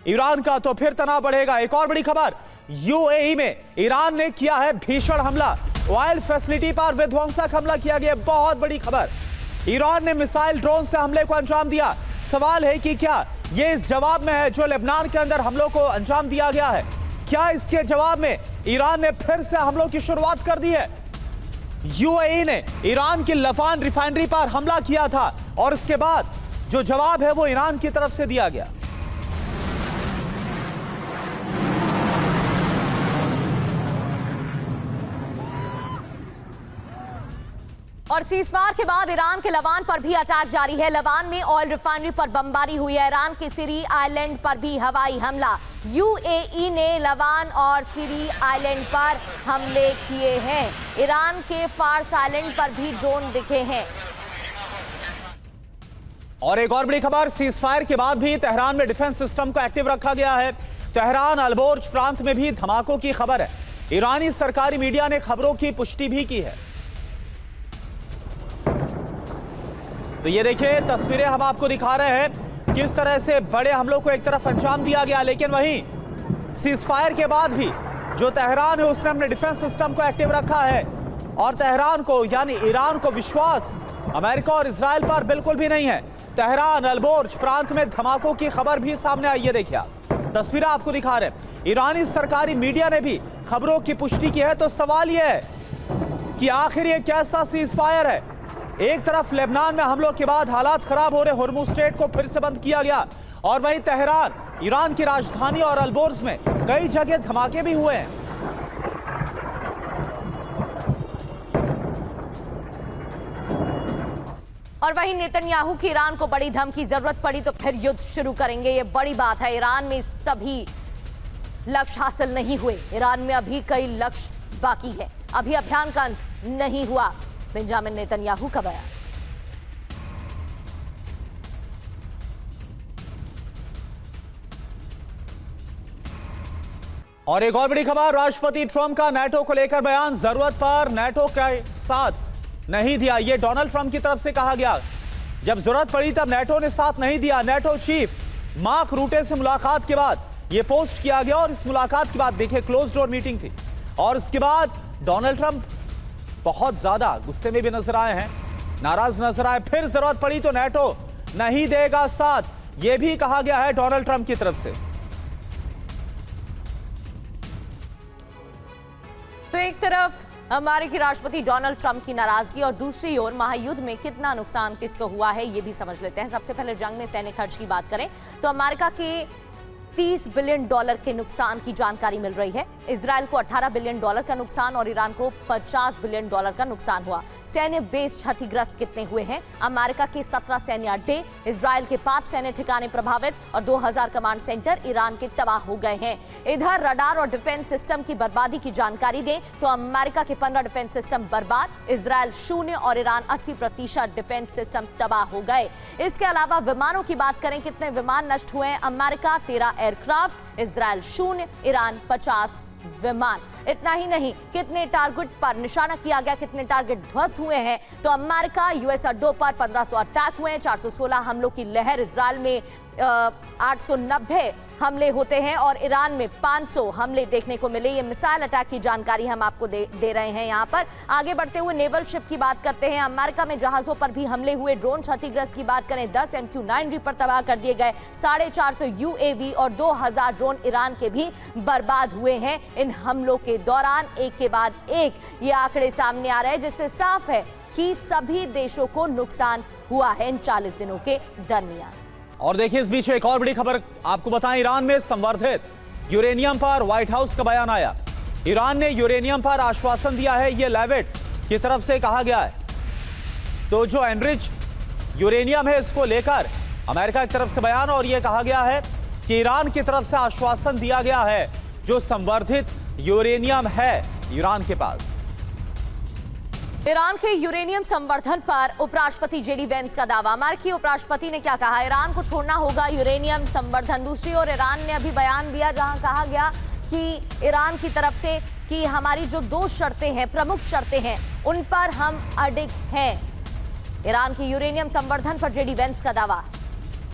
Iran का तो फिर तनाव बढ़ेगा। एक और बड़ी खबर, यूएई में ईरान ने किया है भीषण हमला। ऑयल फैसिलिटी पर विध्वंसक हमला किया गया। बहुत बड़ी खबर, ईरान ने मिसाइल ड्रोन से हमले को अंजाम दिया। सवाल है कि क्या ये इस जवाब में है जो लेबनान के अंदर हमलों को अंजाम दिया गया है? क्या इसके जवाब में ईरान ने फिर से हमलों की शुरुआत कर दी है? यूएई ने ईरान की लवान रिफाइनरी पर हमला किया था और इसके बाद जो जवाब है वो ईरान की तरफ से दिया गया। और सीजफायर के बाद ईरान के लवान पर भी अटैक जारी है। लवान में ऑयल रिफाइनरी पर बमबारी हुई है। ईरान के सिरी आइलैंड पर भी हवाई हमला। यूएई ने लवान और सिरी आइलैंड पर हमले किए हैं। ईरान के फार्स आइलैंड पर भी ड्रोन दिखे हैं। और एक और बड़ी खबर, सीजफायर के बाद भी तेहरान में डिफेंस सिस्टम को एक्टिव रखा गया है। तेहरान अल्बोर्ज प्रांत में भी धमाकों की खबर है। ईरानी सरकारी मीडिया ने खबरों की पुष्टि भी की है। तो ये देखिए तस्वीरें हम आपको दिखा रहे हैं किस तरह से बड़े हमलों को एक तरफ अंजाम दिया गया, लेकिन वहीं सीजफायर के बाद भी जो तेहरान है उसने अपने डिफेंस सिस्टम को एक्टिव रखा है। और तेहरान को यानी ईरान को विश्वास अमेरिका और इजराइल पर बिल्कुल भी नहीं है। तेहरान अल्बोर्ज प्रांत में धमाकों की खबर भी सामने आई है। देखिए तस्वीरें आपको दिखा रहे हैं। ईरानी सरकारी मीडिया ने भी खबरों की पुष्टि की है। तो सवाल यह है कि आखिर ये कैसा सीजफायर है? एक तरफ लेबनान में हमलों के बाद हालात खराब हो रहे, होर्मुज स्ट्रेट को फिर से बंद किया गया, और वहीं तेहरान ईरान की राजधानी और अल्बोर्ज में कई जगह धमाके भी हुए हैं। और वहीं नेतन्याहू की ईरान को बड़ी धमकी, जरूरत पड़ी तो फिर युद्ध शुरू करेंगे। ये बड़ी बात है। ईरान में सभी लक्ष्य हासिल नहीं हुए। ईरान में अभी कई लक्ष्य बाकी है। अभी अभियान का अंत नहीं हुआ। बेंजामिन नेतन्याहू का बयान। और एक और बड़ी खबर, राष्ट्रपति ट्रंप का नाटो को लेकर बयान। जरूरत पर नाटो के साथ नहीं दिया, यह डोनाल्ड ट्रंप की तरफ से कहा गया। जब जरूरत पड़ी तब नाटो ने साथ नहीं दिया। नाटो चीफ मार्क रूटे से मुलाकात के बाद यह पोस्ट किया गया। और इस मुलाकात के बाद देखिए क्लोज डोर मीटिंग थी और इसके बाद डोनाल्ड ट्रंप बहुत ज्यादा गुस्से में भी नजर आए हैं, नाराज नजर आए। फिर जरूरत पड़ी तो नाटो नहीं देगा साथ, यह भी कहा गया है डोनाल्ड ट्रंप की तरफ से। तो एक तरफ अमेरिकी राष्ट्रपति डोनाल्ड ट्रंप की नाराजगी और दूसरी ओर महायुद्ध में कितना नुकसान किसको हुआ है ये भी समझ लेते हैं। सबसे पहले जंग में सैन्य खर्च की बात करें तो अमेरिका के $30 बिलियन के नुकसान की जानकारी मिल रही है। इजराइल को $18 बिलियन का नुकसान और ईरान को $50 बिलियन का नुकसान हुआ। सैन्य बेस क्षतिग्रस्त कितने हुए हैं? अमेरिका के 17 सैन्य अड्डे, इजराइल के 5 सैन्य ठिकाने प्रभावित और 2000 कमांड सेंटर ईरान के तबाह हो गए हैं। इधर रडार और डिफेंस सिस्टम की बर्बादी की जानकारी दें तो अमेरिका के 15 डिफेंस सिस्टम बर्बाद, इजराइल 0 और ईरान 80% डिफेंस सिस्टम तबाह हो गए। इसके अलावा विमानों की बात करें, कितने विमान नष्ट हुए हैं? अमेरिका 13 एयरक्राफ्ट, इजराइल 0, ईरान 50 विमान। इतना ही नहीं, कितने टारगेट पर निशाना किया गया, कितने टारगेट ध्वस्त हुए हैं? तो अमेरिका यूएस अड्डों पर 1500 अटैक हुए हैं, 416 हमलों की लहर। इजराइल में 890 हमले होते हैं और ईरान में 500 हमले देखने को मिले। ये मिसाइल अटैक की जानकारी हम आपको दे रहे हैं यहाँ पर। आगे बढ़ते हुए नेवल शिप की बात करते हैं। अमेरिका में जहाजों पर भी हमले हुए। ड्रोन क्षतिग्रस्त की बात करें, 10 MQ-9 रीपर तबाह कर दिए गए। 450 UAV और 2000 ड्रोन ईरान के भी बर्बाद हुए हैं इन हमलों के दौरान। एक के बाद एक ये आंकड़े सामने आ रहे हैं, जिससे साफ है कि सभी देशों को नुकसान हुआ है इन 40 दिनों के दरमियान। और देखिए इस बीच एक और बड़ी खबर आपको बताएं, ईरान में संवर्धित यूरेनियम पर व्हाइट हाउस का बयान आया। ईरान ने यूरेनियम पर आश्वासन दिया है, यह लेविट की तरफ से कहा गया है। तो जो एनरिच यूरेनियम है इसको लेकर अमेरिका की तरफ से बयान, और यह कहा गया है कि ईरान की तरफ से आश्वासन दिया गया है जो संवर्धित यूरेनियम है ईरान के पास। ईरान के यूरेनियम संवर्धन पर उपराष्ट्रपति जेडी वेंस का दावा। अमेरिकी उपराष्ट्रपति ने क्या कहा? ईरान को छोड़ना होगा यूरेनियम संवर्धन। दूसरी ओर ईरान ने अभी बयान दिया जहां कहा गया कि ईरान की तरफ से कि हमारी जो 2 शर्तें हैं, प्रमुख शर्तें हैं, उन पर हम अडिग हैं। ईरान की यूरेनियम संवर्धन पर जेडी वेंस का दावा।